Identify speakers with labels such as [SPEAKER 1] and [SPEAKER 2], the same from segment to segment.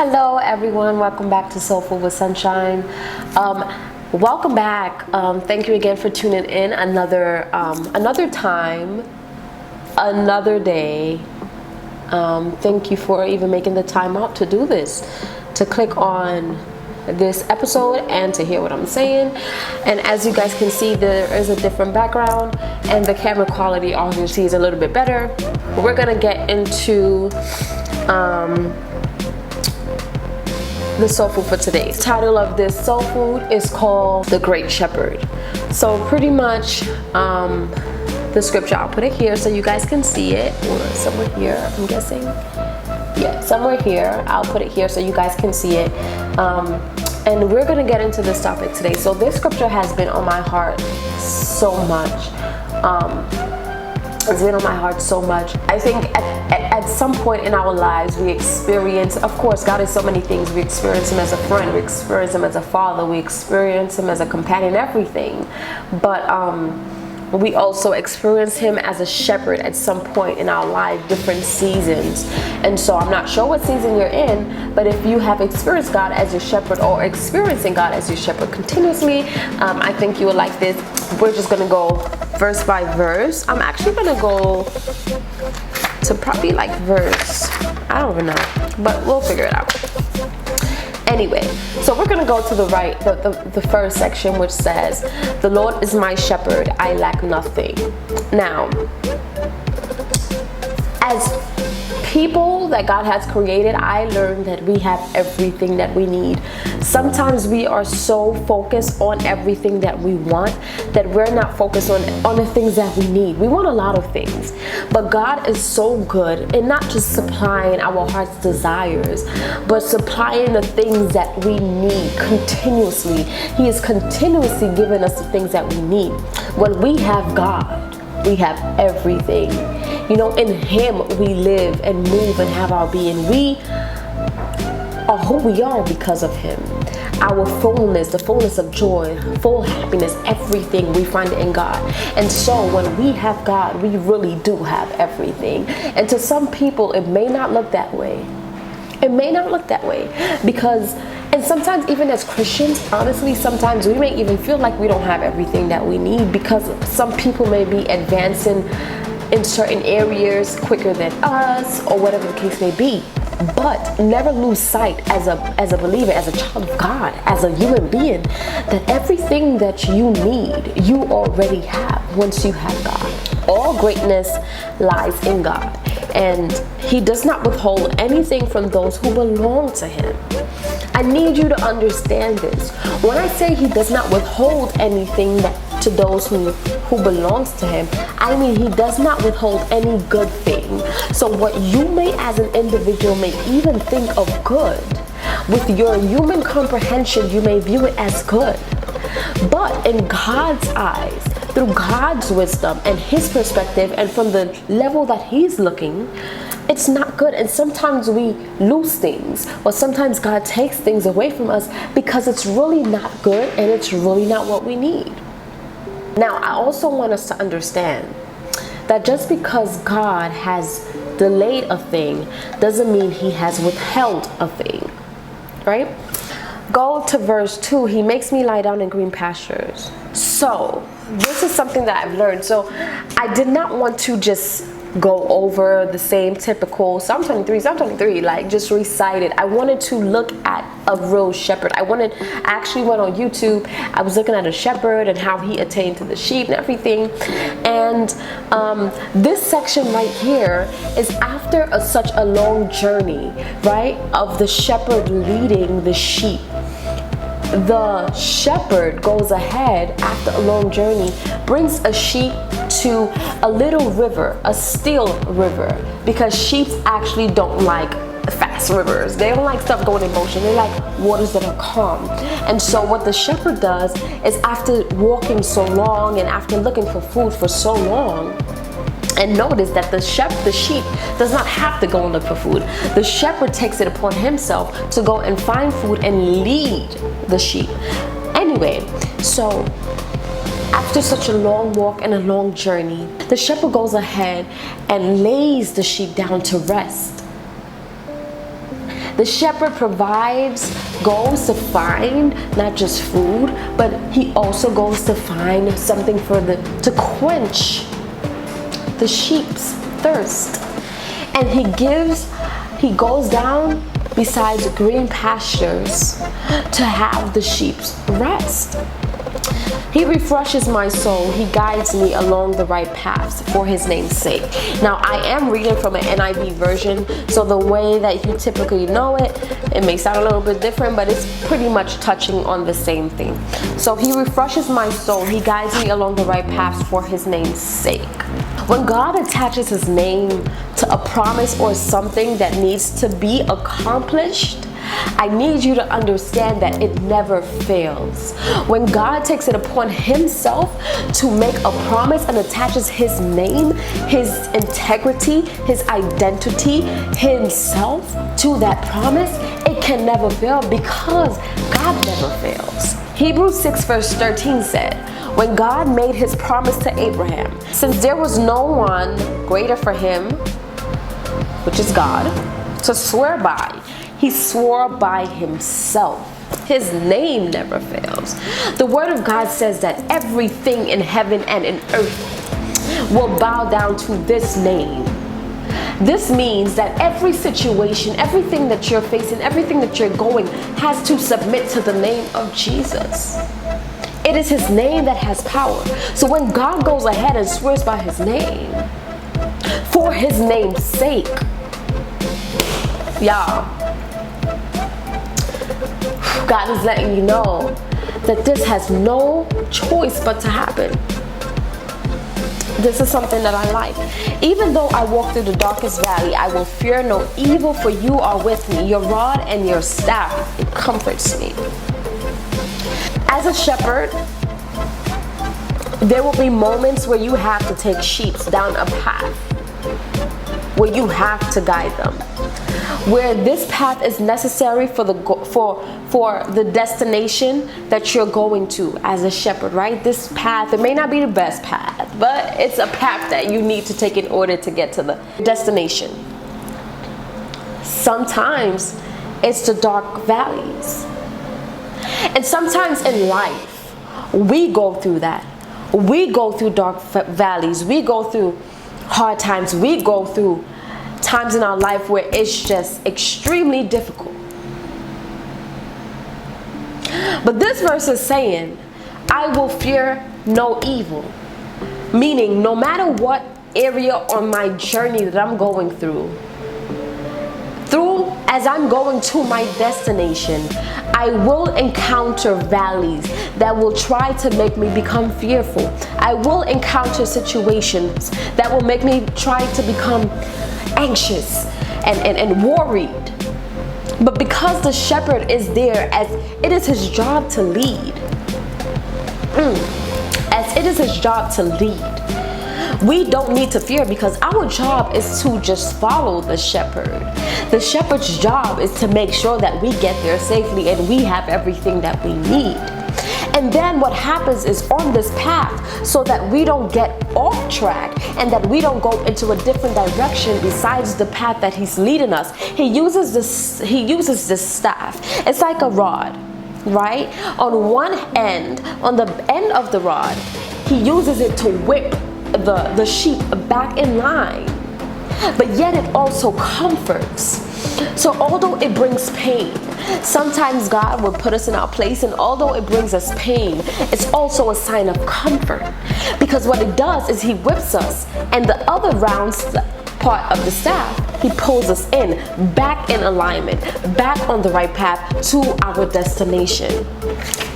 [SPEAKER 1] Hello everyone, welcome back to Soul Food with Sunshine. Welcome back. Thank you again for tuning in. Another time, another day. Thank you for even making the time out to do this, to click on this episode and to hear what I'm saying. And as you guys can see, there is a different background and the camera quality obviously is a little bit better. We're gonna get into the soul food for today. The title of this soul food is called The Great Shepherd. So pretty much the scripture, I'll put it here so you guys can see it, or somewhere here, I'm guessing. Yeah, somewhere here. I'll put it here so you guys can see it. And we're gonna get into this topic today. So this scripture has been on my heart so much. It's been on my heart so much. I think at some point in our lives we experience, of course, God is so many things. We experience Him as a friend, we experience Him as a father, we experience Him as a companion, everything. But we also experience Him as a shepherd at some point in our life, different seasons. And so I'm not sure what season you're in, but if you have experienced God as your shepherd or experiencing God as your shepherd continuously, I think you will like this. We're just gonna go verse by verse. I'm actually gonna go to probably like verse, I don't even know, but we'll figure it out. Anyway, so we're gonna go to the right, the first section, which says, "The Lord is my shepherd, I lack nothing." Now, as people that God has created, I learned that we have everything that we need. Sometimes we are so focused on everything that we want that we're not focused on the things that we need. We want a lot of things, but God is so good in not just supplying our heart's desires, but supplying the things that we need continuously. He is continuously giving us the things that we need. When we have God, we have everything. You know, in Him we live and move and have our being. We are who we are because of Him. Our fullness, the fullness of joy, full happiness, everything we find in God. And so when we have God, we really do have everything. And to some people, it may not look that way. It may not look that way because, and sometimes even as Christians, honestly, sometimes we may even feel like we don't have everything that we need because some people may be advancing in certain areas quicker than us or whatever the case may be. But never lose sight as a believer, as a child of God, as a human being, that everything that you need, you already have once you have God. All greatness lies in God, and He does not withhold anything from those who belong to Him. I need you to understand this. When I say He does not withhold anything to those who belongs to Him, I mean He does not withhold any good thing. So what you may as an individual may even think of good, with your human comprehension you may view it as good. But in God's eyes, through God's wisdom and His perspective, and from the level that He's looking, it's not good. And sometimes we lose things, or sometimes God takes things away from us because it's really not good and it's really not what we need. Now, I also want us to understand that just because God has delayed a thing doesn't mean He has withheld a thing, right? Go to verse 2. He makes me lie down in green pastures. So this is something that I've learned. So I did not want to just go over the same typical Psalm 23, like just recite it. I wanted to look at a real shepherd. I actually went on YouTube. I was looking at a shepherd and how he attained to the sheep and everything. And this section right here is after such a long journey, right, of the shepherd leading the sheep. The shepherd goes ahead after a long journey, brings a sheep to a little river, a still river, because sheep actually don't like fast rivers. They don't like stuff going in motion. They like waters that are calm. And so what the shepherd does is, after walking so long and after looking for food for so long, and notice that the sheep does not have to go and look for food. The shepherd takes it upon himself to go and find food and lead the sheep. Anyway, so after such a long walk and a long journey, the shepherd goes ahead and lays the sheep down to rest. The shepherd goes to find not just food, but he also goes to find something to quench the sheep's thirst. And he goes down besides green pastures to have the sheep's rest. He refreshes my soul. He guides me along the right paths for his name's sake. Now, I am reading from an NIV version, so the way that you typically know it may sound a little bit different, but it's pretty much touching on the same thing. So he refreshes my soul. He guides me along the right paths for his name's sake. When God attaches his name to a promise or something that needs to be accomplished, I need you to understand that it never fails. When God takes it upon himself to make a promise and attaches his name, his integrity, his identity, himself to that promise, it can never fail because God never fails. Hebrews 6 verse 13 said, when God made his promise to Abraham, since there was no one greater for him, which is God, to swear by, he swore by himself. His name never fails. The word of God says that everything in heaven and in earth will bow down to this name. This means that every situation, everything that you're facing, everything that you're going has to submit to the name of Jesus. It is his name that has power. So when God goes ahead and swears by his name, for his name's sake, y'all, God is letting you know that this has no choice but to happen. This is something that I like. Even though I walk through the darkest valley, I will fear no evil, for you are with me. Your rod and your staff, it comforts me. As a shepherd, there will be moments where you have to take sheep down a path, where you have to guide them, where this path is necessary for the destination that you're going to as a shepherd, right? This path, it may not be the best path, but it's a path that you need to take in order to get to the destination. Sometimes it's the dark valleys. And sometimes in life, we go through that. We go through dark valleys. We go through hard times. We go through times in our life where it's just extremely difficult. But this verse is saying, I will fear no evil. Meaning, no matter what area on my journey that I'm going through, as I'm going to my destination, I will encounter valleys that will try to make me become fearful. I will encounter situations that will make me try to become anxious and worried. But because the shepherd is there, as it is his job to lead, we don't need to fear because our job is to just follow the shepherd. The shepherd's job is to make sure that we get there safely and we have everything that we need. And then what happens is on this path, so that we don't get off track and that we don't go into a different direction besides the path that he's leading us, he uses this staff. It's like a rod, right? On the end of the rod, he uses it to whip the sheep back in line, but yet it also comforts. So although it brings pain, sometimes God will put us in our place, and although it brings us pain, it's also a sign of comfort, because what it does is he whips us, and the other round part of the staff, he pulls us in, back in alignment, back on the right path to our destination.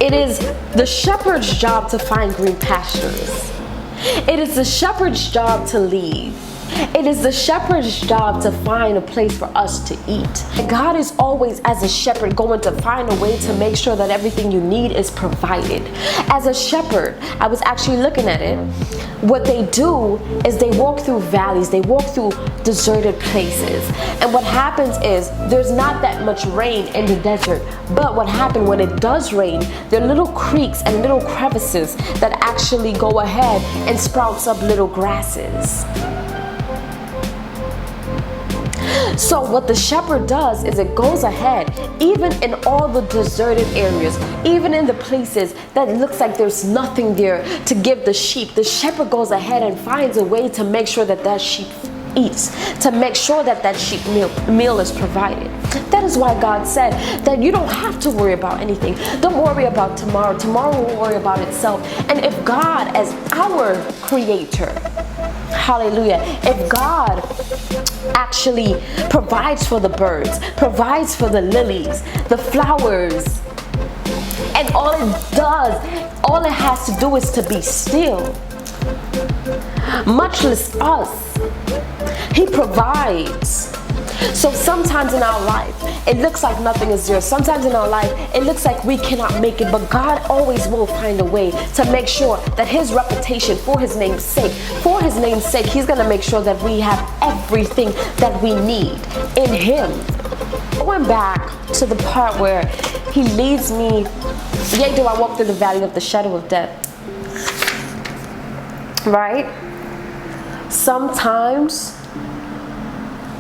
[SPEAKER 1] It is the shepherd's job to find green pastures. It is the shepherd's job to lead. It is the shepherd's job to find a place for us to eat. God is always, as a shepherd, going to find a way to make sure that everything you need is provided. As a shepherd, I was actually looking at it. What they do is they walk through valleys, they walk through deserted places. And what happens is there's not that much rain in the desert. But what happens when it does rain, there are little creeks and little crevices that actually go ahead and sprouts up little grasses. So what the shepherd does is it goes ahead, even in all the deserted areas, even in the places that looks like there's nothing there to give the sheep. The shepherd goes ahead and finds a way to make sure that that sheep eats, to make sure that that sheep meal is provided. That is why God said that you don't have to worry about anything. Don't worry about tomorrow. Tomorrow will worry about itself. And if God, as our creator, hallelujah, if God actually provides for the birds, provides for the lilies, the flowers, and all it has to do is to be still, much less us. He provides. So sometimes in our life, it looks like nothing is there. Sometimes in our life, it looks like we cannot make it. But God always will find a way to make sure that His reputation, for His name's sake, He's going to make sure that we have everything that we need in Him. Going back to the part where He leads me, yea, do I walk through the valley of the shadow of death. Right? Sometimes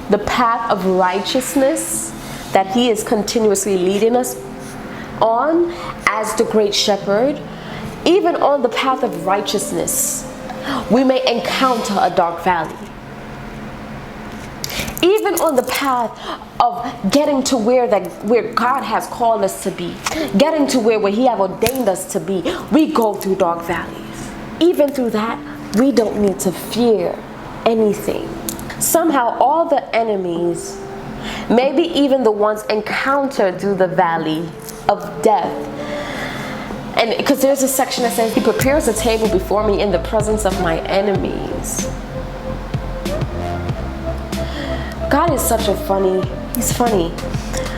[SPEAKER 1] the path of righteousness that He is continuously leading us on as the great shepherd, even on the path of righteousness, we may encounter a dark valley. Even on the path of getting to where God has called us to be, getting to where He have ordained us to be, we go through dark valleys. Even through that, we don't need to fear anything. Somehow all the enemies, maybe even the ones encountered through the valley of death, and because there's a section that says He prepares a table before me in the presence of my enemies. God is such a He's funny.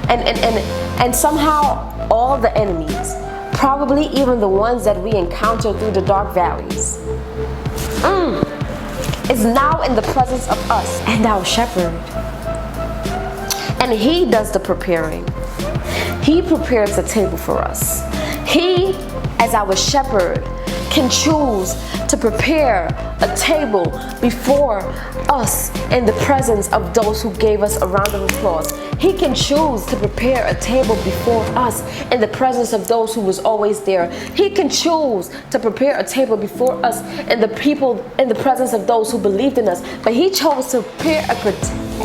[SPEAKER 1] And somehow all the enemies, probably even the ones that we encounter through the dark valleys, is now in the presence of us and our shepherd. And He does the preparing. He prepares a table for us. He, as our shepherd, can choose to prepare a table before us in the presence of those who gave us a round of applause. He can choose to prepare a table before us in the presence of those who was always there. He can choose to prepare a table before us and the people in the presence of those who believed in us. But He chose to prepare a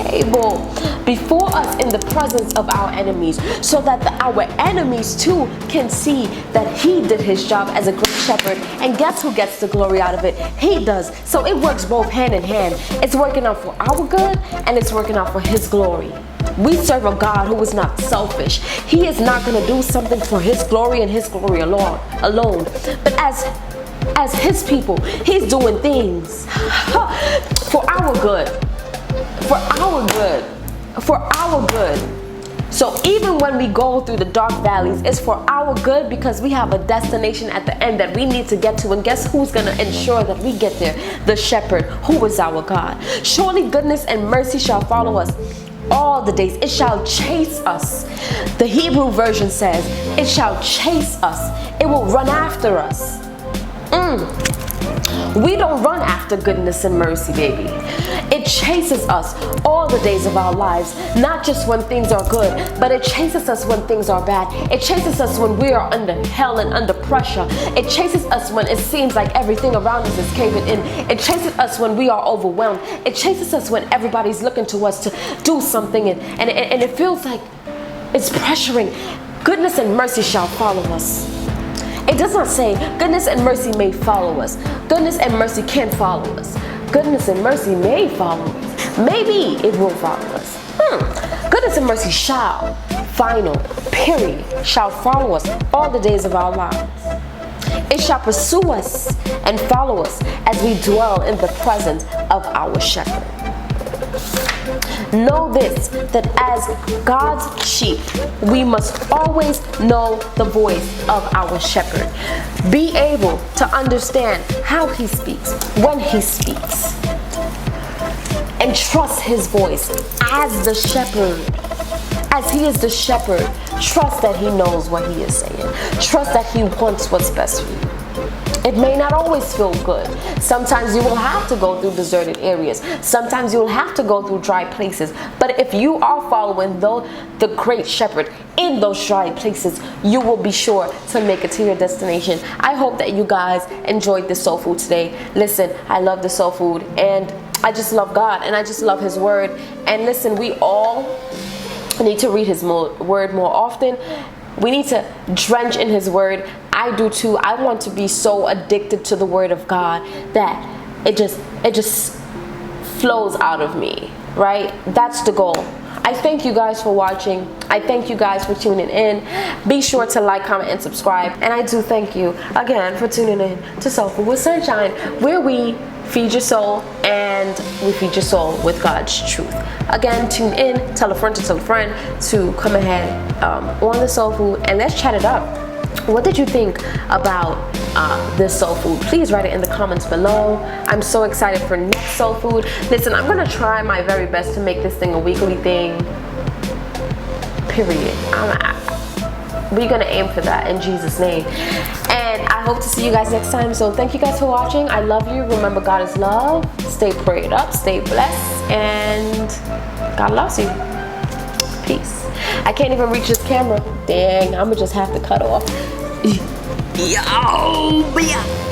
[SPEAKER 1] table before us in the presence of our enemies, so that our enemies too can see that He did His job as a great shepherd. And guess who gets the glory out of it? He does. So it works both hand in hand. It's working out for our good and it's working out for His glory. We serve a God who is not selfish. He is not going to do something for His glory and His glory alone. But as His people, He's doing things for our good. For our good. For our good. So even when we go through the dark valleys, it's for our good, because we have a destination at the end that we need to get to. And guess who's going to ensure that we get there? The shepherd, who is our God. Surely goodness and mercy shall follow us all the days. It shall chase us. The Hebrew version says, it shall chase us. It will run after us. We don't run after goodness and mercy, baby. It chases us all the days of our lives, not just when things are good, but it chases us when things are bad. It chases us when we are under hell and under pressure. It chases us when it seems like everything around us is caving in. It chases us when we are overwhelmed. It chases us when everybody's looking to us to do something, and it feels like it's pressuring. Goodness and mercy shall follow us. It does not say goodness and mercy may follow us. Goodness and mercy can follow us. Goodness and mercy may follow us. Maybe it will follow us. Goodness and mercy shall, final, period, shall follow us all the days of our lives. It shall pursue us and follow us as we dwell in the presence of our shepherd. Know this, that as God's sheep, we must always know the voice of our shepherd. Be able to understand how He speaks, when He speaks, and trust His voice as the shepherd. As He is the shepherd, trust that He knows what He is saying. Trust that He wants what's best for you. It may not always feel good. Sometimes you will have to go through deserted areas. Sometimes you will have to go through dry places. But if you are following the great shepherd in those dry places, you will be sure to make it to your destination. I hope that you guys enjoyed this soul food today. Listen, I love the soul food, and I just love God, and I just love his word. And listen, we all need to read his word more often. We need to drench in his word. I do too. I want to be so addicted to the word of God that it just flows out of me, right? That's the goal. I thank you guys for watching. I thank you guys for tuning in. Be sure to like, comment, and subscribe. And I do thank you again for tuning in to Soul Food with Sunshine, where we feed your soul and we feed your soul with God's truth. Again, tune in, tell a friend to tell a friend to come ahead on the Soul Food, and let's chat it up. What did you think about this soul food? Please write it in the comments below. I'm so excited for next soul food. Listen, I'm gonna try my very best to make this thing a weekly thing, period. We're gonna aim for that in Jesus' name. And I hope to see you guys next time. So thank you guys for watching. I love you. Remember, God is love. Stay prayed up, stay blessed, and God loves you. Peace. I can't even reach this camera. Dang, I'ma just have to cut off. Yo, yeah.